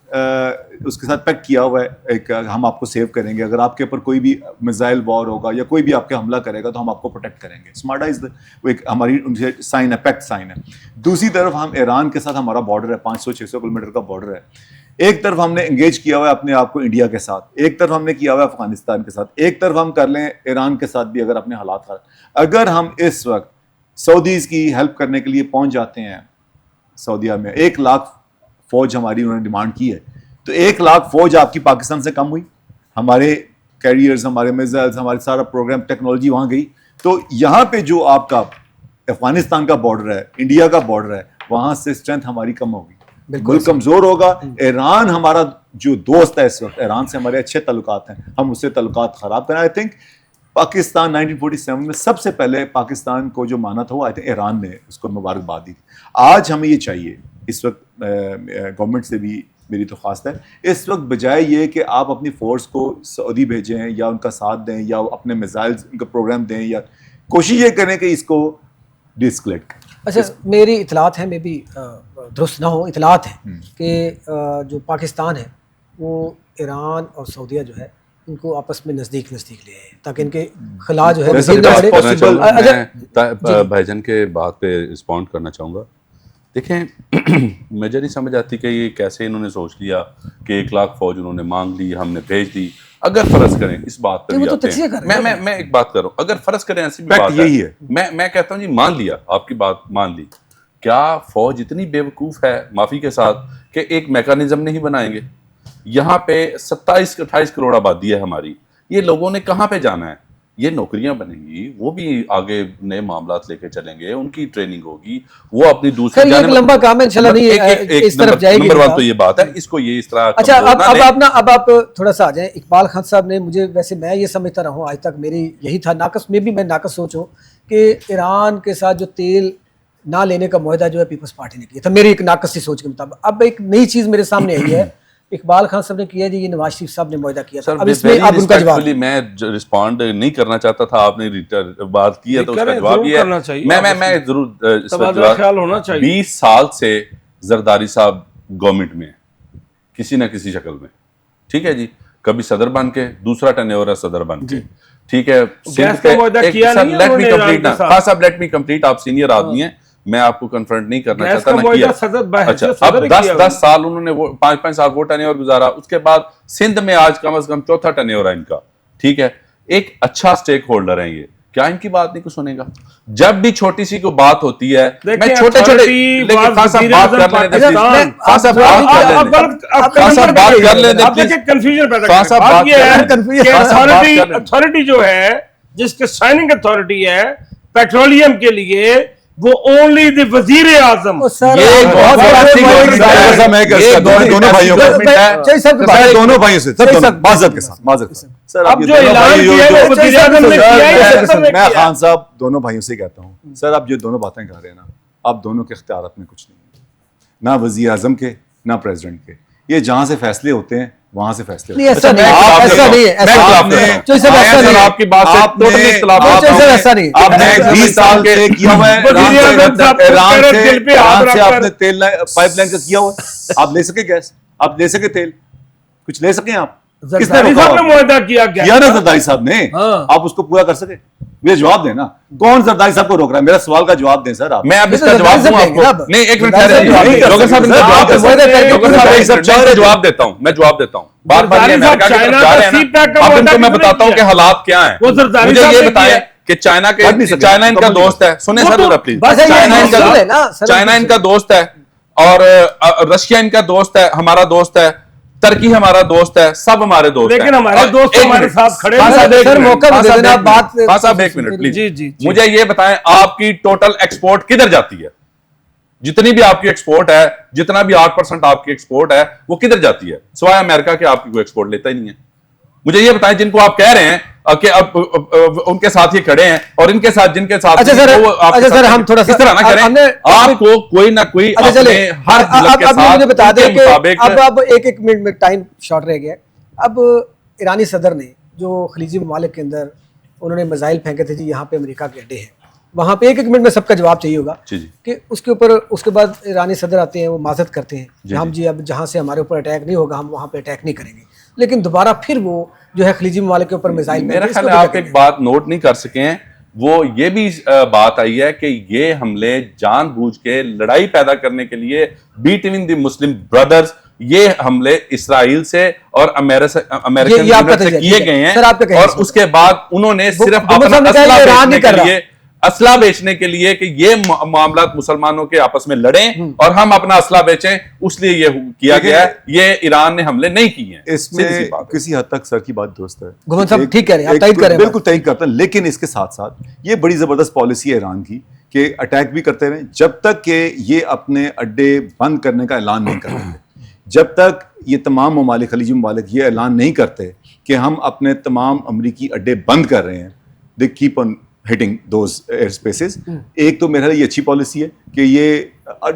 اس کے ساتھ پیکٹ کیا ہوا ہے, ایک ہم آپ کو سیو کریں گے, اگر آپ کے اوپر کوئی بھی میزائل وار ہوگا یا کوئی بھی آپ کے حملہ کرے گا تو ہم آپ کو پروٹیکٹ کریں گے. اسماڈا از وہ ایک ہماری ان سے سائن ہے, پیکٹ سائن ہے. دوسری طرف ہم ایران کے ساتھ ہمارا بارڈر ہے, 500-600 کلومیٹر کا بارڈر ہے. ایک طرف ہم نے انگیج کیا ہوا ہے اپنے آپ کو انڈیا کے ساتھ, ایک طرف ہم نے کیا ہوا ہے افغانستان کے ساتھ, ایک طرف ہم کر لیں ایران کے ساتھ بھی اگر اپنے حالات خراب. اگر ہم اس وقت سعودیز کی ہیلپ کرنے کے لیے پہنچ جاتے ہیں سعودیہ میں, 1 لاکھ فوج ہماری انہوں نے ڈیمانڈ کی ہے, تو 1 لاکھ فوج آپ کی پاکستان سے کم ہوئی, ہمارے کیریئرز, ہمارے میزائلز, ہمارے سارا پروگرام ٹیکنالوجی وہاں گئی. تو یہاں پہ جو آپ کا افغانستان کا بارڈر ہے, انڈیا کا بارڈر ہے, وہاں سے اسٹرینتھ ہماری کم ہوگی, ملک کمزور ہوگا. ایران ہمارا جو دوست ہے اس وقت, ایران سے ہمارے اچھے تعلقات ہیں, ہم اس سے تعلقات خراب کریں. آئی تھنک پاکستان 1947 میں سب سے پہلے پاکستان کو جو مانا تھا وہ ایران نے اس کو مبارکباد دی تھی. آج ہمیں یہ چاہیے, اس وقت گورنمنٹ سے بھی میری درخواست ہے, اس وقت بجائے یہ کہ آپ اپنی فورس کو سعودی بھیجیں یا ان کا ساتھ دیں یا اپنے میزائل ان کا پروگرام دیں, یا کوشش یہ کریں کہ اس کو ڈی اسکلیٹ کریں. اچھا میری اطلاعات ہیں, میں بھی درست نہ ہو, اطلاعات ہیں کہ جو پاکستان ہے وہ ایران اور سعودیہ جو ہے ان کو آپس میں نزدیک لے آئے تاکہ ان کے خلا جو ہے. بھائی جان کے بات پہ رسپونڈ کرنا چاہوں گا. دیکھیں مجھے نہیں سمجھ آتی کہ یہ کیسے انہوں نے سوچ لیا کہ 1 لاکھ فوج انہوں نے مانگ لی, ہم نے بھیج دی. اگر فرض کریں اس بات پہ میں ایک بات کر رہا ہوں, اگر فرض کریں ایسی بھی بات یہی ہے, میں کہتا ہوں جی مان لیا, آپ کی بات مان لی, کیا فوج اتنی بے وقوف ہے معافی کے ساتھ کہ ایک میکانزم نہیں بنائیں گے؟ یہاں پہ 27-28 کروڑ آبادی ہے ہماری, یہ لوگوں نے کہاں پہ جانا ہے؟ یہ نوکریاں بنیں گی, وہ بھی آگے نئے معاملات لے کے چلیں گے, ان کی ٹریننگ ہوگی, وہ اپنی دوسری لمبا کام ہے انشاءاللہ نہیں اس طرف جائے گی. نمبر 1 تو یہ بات ہے, اس کو یہ اس طرح. اچھا اب آپ تھوڑا سا آ جائیں. اقبال خان صاحب نے مجھے, ویسے میں یہ سمجھتا رہا ہوں آج تک, میری یہی تھا ناقص, میں بھی ناقص سوچوں کہ ایران کے ساتھ جو تیل نہ لینے کا معاہدہ جو ہے پیپلز پارٹی نے کیا تھا, میری ایک ناقص سی سوچ کے مطابق. اب ایک نئی چیز میرے سامنے آئی ہے, اقبال خان صاحب نے کیا جی, یہ نواز شریف صاحب نے معاہدہ کیا تھا. اب اس میں اب ان کا جواب میں رسپونڈ نہیں کرنا چاہتا تھا, آپ نے بات کی ہے تو اس کا جواب یہ ہے, میں ضرور خیال ہونا چاہیے. 20 سال سے زرداری صاحب گورنمنٹ میں کسی نہ کسی شکل میں, ٹھیک ہے جی, کبھی صدر بن کے, دوسرا ٹینیور ہے صدر بن کے, ٹھیک ہے. لیٹ می کمپلیٹ, آپ سینئر آدمی ہیں, میں آپ کو کنفرنٹ نہیں کرنا چاہتا نہ کیا. اچھا اب 10 سال انہوں نے 5 سال وہ ٹینیور گزارا, اس کے بعد سندھ میں آج کم از کم 4تھا ٹینیور ہے ان کا, ٹھیک ہے. ایک اچھا سٹیک ہولڈر ہیں یہ, کیا ان کی بات نہیں کو سنے گا؟ جب بھی چھوٹی سی کوئی بات ہوتی ہے, میں چھوٹے اتھارٹی جو ہے جس کے سائننگ اتھارٹی ہے پیٹرولیم کے لیے, وہ اونلی دی وزیر اعظم. دونوں بھائیوں سے معذرت کے ساتھ میں خان صاحب دونوں بھائیوں سے کہتا ہوں, سر آپ جو دونوں باتیں کر رہے ہیں نا, آپ دونوں کے اختیارات میں کچھ نہیں ہے, نہ وزیر اعظم کے نہ پریزیڈنٹ کے. یہ جہاں سے فیصلے ہوتے ہیں وہاں سے فیصلے ہوتے ہیں. ایسا نہیں ہے, آپ کی بات سے آپ نے 20 سال سے کیا ہوا ہے, ایران سے آپ نے تیل پائپ لائن کا کیا ہوا ہے, آپ لے سکے گیس, آپ لے سکے تیل, کچھ لے سکیں آپ؟ کس نے معاہدہ کیا نا زرداری صاحب نے, آپ اس کو پورا کر سکے؟ مجھے جواب دیں نا, کون زرداری صاحب کو روک رہا ہے؟ میرا سوال کا جواب دیں سر آپ. میں اب اس کا جواب دوں آپ کو. نہیں ایک منٹ جواب دیتا ہوں, میں جواب دیتا ہوں. بار بار اب ان کو میں بتاتا ہوں کہ حالات کیا ہیں. مجھے یہ بتائیں کہ چائنا ان کا دوست ہے. سنیں سر ذرا پلیز. چائنا ان کا دوست ہے اور رشیا ان کا دوست ہے, ہمارا دوست ہے, ترکی ہمارا دوست ہے, سب ہمارے دوست ہیں, لیکن ہمارے دوست ہمارے ساتھ کھڑے صاحب ایک منٹ پلیز. مجھے یہ بتائیں آپ کی ٹوٹل ایکسپورٹ کدھر جاتی ہے؟ جتنی بھی آپ کی ایکسپورٹ ہے, جتنا بھی 8% آپ کی ایکسپورٹ ہے, وہ کدھر جاتی ہے سوائے امریکہ کے؟ آپ کی کوئی ایکسپورٹ لیتا ہی نہیں ہے. مجھے یہ بتائیں جن کو آپ کہہ رہے ہیں کہ اب ان کے ساتھ یہ کھڑے ہیں اور ان کے ساتھ جن کے ساتھ سر ہم تھوڑا سا نہ کریں, آپ کو کوئی نہ کوئی ہر مجھے بتا دیں کہ اب ایک منٹ میں ٹائم شارٹ رہ گیا. اب ایرانی صدر نے جو خلیجی ممالک کے اندر انہوں نے میزائل پھینکے تھے جی یہاں پہ امریکہ کے اڈے ہیں, وہاں پہ ایک منٹ میں سب کا جواب چاہیے ہوگا کہ اس کے اوپر اس کے بعد ایرانی صدر آتے ہیں, وہ معذرت کرتے ہیں کہ ہم جی اب جہاں سے ہمارے اوپر اٹیک نہیں ہوگا ہم وہاں پہ اٹیک نہیں کریں گے, لیکن دوبارہ پھر وہ جو ہے خلیجی ممالک کے اوپر میزائل. میرا خیال ہے آپ ایک بات نوٹ نہیں کر سکے ہیں, وہ یہ بھی بات آئی ہے کہ یہ حملے جان بوجھ کے لڑائی پیدا کرنے کے لیے بٹوین دی مسلم بردرز, یہ حملے اسرائیل سے اور امریکن یونٹ سے کیے گئے ہیں, اور اس کے بعد انہوں نے صرف اپنا اسلحہ بیچنے کے لیے کہ یہ معاملات مسلمانوں کے آپس میں لڑیں اور ہم اپنا اسلحہ بیچیں, اس لیے یہ کیا گیا ہے. یہ ایران نے حملے نہیں کیے ہیں. اس میں کسی حد تک سر کی بات درست ہے, گومن صاحب ٹھیک کہہ رہے ہیں, آپ تائید کر رہے ہیں, بالکل تائید کرتا ہوں, لیکن اس کے ساتھ ساتھ یہ بڑی زبردست پالیسی ہے ایران کی کہ اٹیک بھی کرتے رہیں جب تک کہ یہ اپنے اڈے بند کرنے کا اعلان نہیں کرتے. جب تک یہ تمام ممالک خلیجی ممالک یہ اعلان نہیں کرتے کہ ہم اپنے تمام امریکی اڈے بند کر رہے ہیں, they keep on hitting those air spaces. ایک تو میرا یہ اچھی پالیسی ہے کہ یہ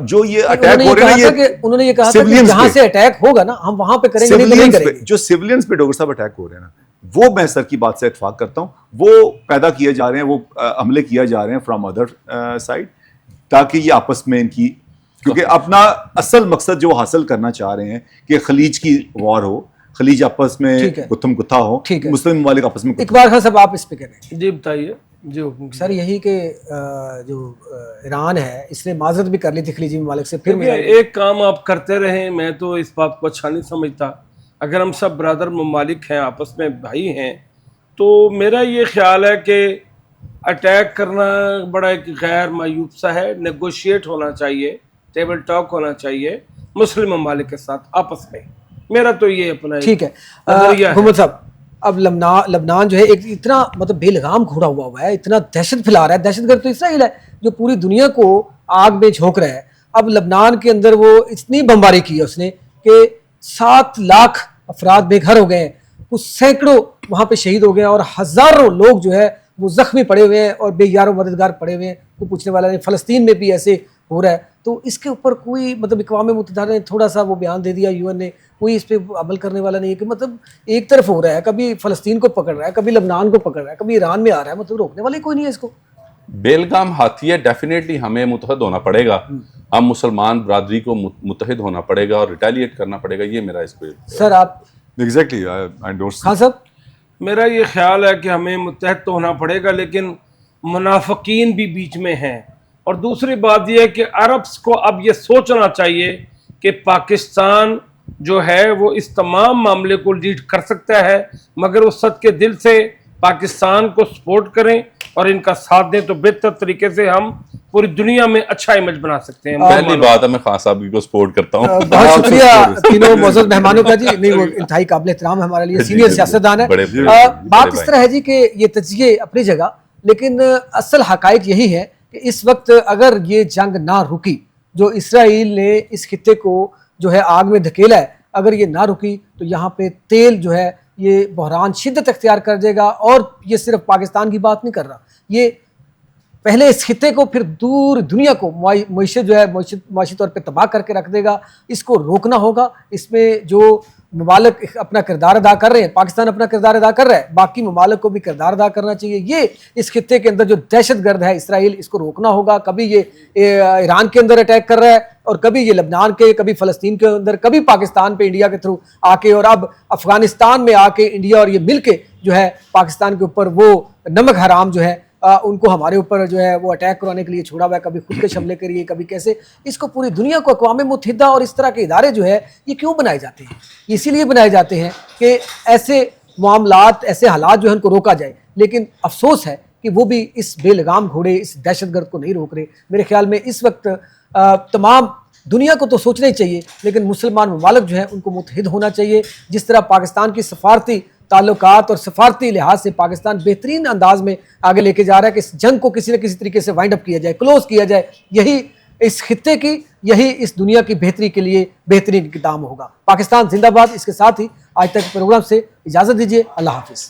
جو یہ اٹیک ہو رہے ہیں, انہوں نے یہ کہا تھا کہ جہاں سے اٹیک ہوگا نا ہم وہاں پہ کریں گے, نہیں کریں گے. جو سیولینز پہ ڈاکٹر صاحب اٹیک ہو رہے ہیں نا, وہ میں سر کی بات سے اتفاق کرتا ہوں, وہ پیدا کیے جا رہے ہیں, وہ حملے کیا جا رہے ہیں فرام ادر سائڈ, تاکہ یہ آپس میں ان کی, کیونکہ اپنا اصل مقصد جو حاصل کرنا چاہ رہے ہیں کہ خلیج کی وار ہو, خلیج آپس میں گتھم گتھا ہو, مسلم ممالک آپس میں. اقبال خان صاحب آپ اس پہ کہہ رہے ہیں. جی بتائیے. جی سر یہی کہ جو ایران ہے اس نے معذرت بھی کر لی تھی خلیجی ممالک سے. پھر ایک کام آپ کرتے رہیں, میں تو اس بات کو اچھا نہیں سمجھتا. اگر ہم سب برادر ممالک ہیں, آپس میں بھائی ہیں, تو میرا یہ خیال ہے کہ اٹیک کرنا بڑا ایک غیر معیوب سا ہے. نیگوشیٹ ہونا چاہیے, ٹیبل ٹاک ہونا چاہیے مسلم ممالک کے ساتھ آپس میں. میرا تو یہ اپنا ٹھیک ہے. محمد صاحب اب لبنان جو ہے ایک اتنا مطلب بے لگام گھوڑا ہوا ہے, اتنا دہشت پھیلا رہا ہے. دہشت گرد تو اسرائیل ہے جو پوری دنیا کو آگ میں جھونک رہا ہے. اب لبنان کے اندر وہ اتنی بمباری کی ہے اس نے کہ 7 لاکھ افراد بے گھر ہو گئے ہیں, وہ سینکڑوں وہاں پہ شہید ہو گئے ہیں, اور ہزاروں لوگ جو ہے وہ زخمی پڑے ہوئے ہیں اور بے یار و مددگار پڑے ہوئے ہیں. کوئی پوچھنے والا نہیں. فلسطین میں بھی ایسے ہو رہا ہے. تو اس کے اوپر کوئی مطلب اقوام متحدہ نے تھوڑا سا وہ بیان دے دیا, یو این نے, کوئی اس پہ عمل کرنے والا نہیں ہے کہ مطلب ایک طرف ہو رہا ہے, کبھی فلسطین کو پکڑ رہا ہے, کبھی لبنان کو پکڑ رہا ہے, کبھی ایران میں آ رہا ہے, مطلب روکنے والے کوئی نہیں ہے اس کو. بیلگام ہاتھی ہے, ڈیفینیٹلی ہمیں متحد ہونا پڑے گا, ہم مسلمان برادری کو متحد ہونا پڑے گا اور ریٹیلیٹ کرنا پڑے گا. یہ میرا اس پہ سر آپ ایگزیکٹلی. ہاں صاحب میرا یہ خیال ہے کہ ہمیں متحد تو ہونا پڑے گا, لیکن منافقین بھی بیچ میں ہیں. اور دوسری بات یہ ہے کہ عربس کو اب یہ سوچنا چاہیے کہ پاکستان جو ہے وہ اس تمام معاملے کو لیڈ کر سکتا ہے, مگر وہ سچ کے دل سے پاکستان کو سپورٹ کریں اور ان کا ساتھ دیں, تو بہتر طریقے سے ہم پوری دنیا میں اچھا امیج بنا سکتے ہیں. پہلی بات ہے میں خان صاحب کو سپورٹ کرتا ہوں. بہت شکریہ تینوں معزز مہمانوں کا. جی نہیں, وہ انتہائی قابل احترام ہمارے لیے, سینئر سیاستدان ہے. بات اس طرح ہے جی کہ یہ تجزیے اپنی جگہ, لیکن اصل حقائق یہی ہے کہ اس وقت اگر یہ جنگ نہ رکی, جو اسرائیل نے اس خطے کو جو ہے آگ میں دھکیلا ہے, اگر یہ نہ رکی تو یہاں پہ تیل جو ہے یہ بحران شدت اختیار کر دے گا. اور یہ صرف پاکستان کی بات نہیں کر رہا, یہ پہلے اس خطے کو پھر دور دنیا کو معیشت جو ہے معاشی طور پہ تباہ کر کے رکھ دے گا. اس کو روکنا ہوگا. اس میں جو ممالک اپنا کردار ادا کر رہے ہیں, پاکستان اپنا کردار ادا کر رہا ہے, باقی ممالک کو بھی کردار ادا کرنا چاہیے. یہ اس خطے کے اندر جو دہشت گرد ہے اسرائیل, اس کو روکنا ہوگا. کبھی یہ ایران کے اندر اٹیک کر رہا ہے, اور کبھی یہ لبنان کے, کبھی فلسطین کے اندر, کبھی پاکستان پہ انڈیا کے تھرو آ کے, اور اب افغانستان میں آ کے انڈیا اور یہ مل کے جو ہے پاکستان کے اوپر وہ نمک حرام جو ہے ان کو ہمارے اوپر جو ہے وہ اٹیک کرانے کے لیے چھوڑا ہوا ہے. کبھی خود کے حملے کریے, کبھی کیسے. اس کو پوری دنیا کو اقوام متحدہ اور اس طرح کے ادارے جو ہے یہ کیوں بنائے جاتے ہیں؟ اسی لیے بنائے جاتے ہیں کہ ایسے معاملات, ایسے حالات جو ہیں ان کو روکا جائے. لیکن افسوس ہے کہ وہ بھی اس بے لگام گھوڑے، اس دہشت گرد کو نہیں روک رہے. میرے خیال میں اس وقت تمام دنیا کو تو سوچنا ہی چاہیے، لیکن مسلمان ممالک جو ہیں ان کو متحد ہونا چاہیے. جس طرح پاکستان کی سفارتی تعلقات اور سفارتی لحاظ سے پاکستان بہترین انداز میں آگے لے کے جا رہا ہے کہ اس جنگ کو کسی نہ کسی طریقے سے وائنڈ اپ کیا جائے، کلوز کیا جائے. یہی اس خطے کی، یہی اس دنیا کی بہتری کے لیے بہترین اقدام ہوگا. پاکستان زندہ باد. اس کے ساتھ ہی آج تک پروگرام سے اجازت دیجیے. اللہ حافظ.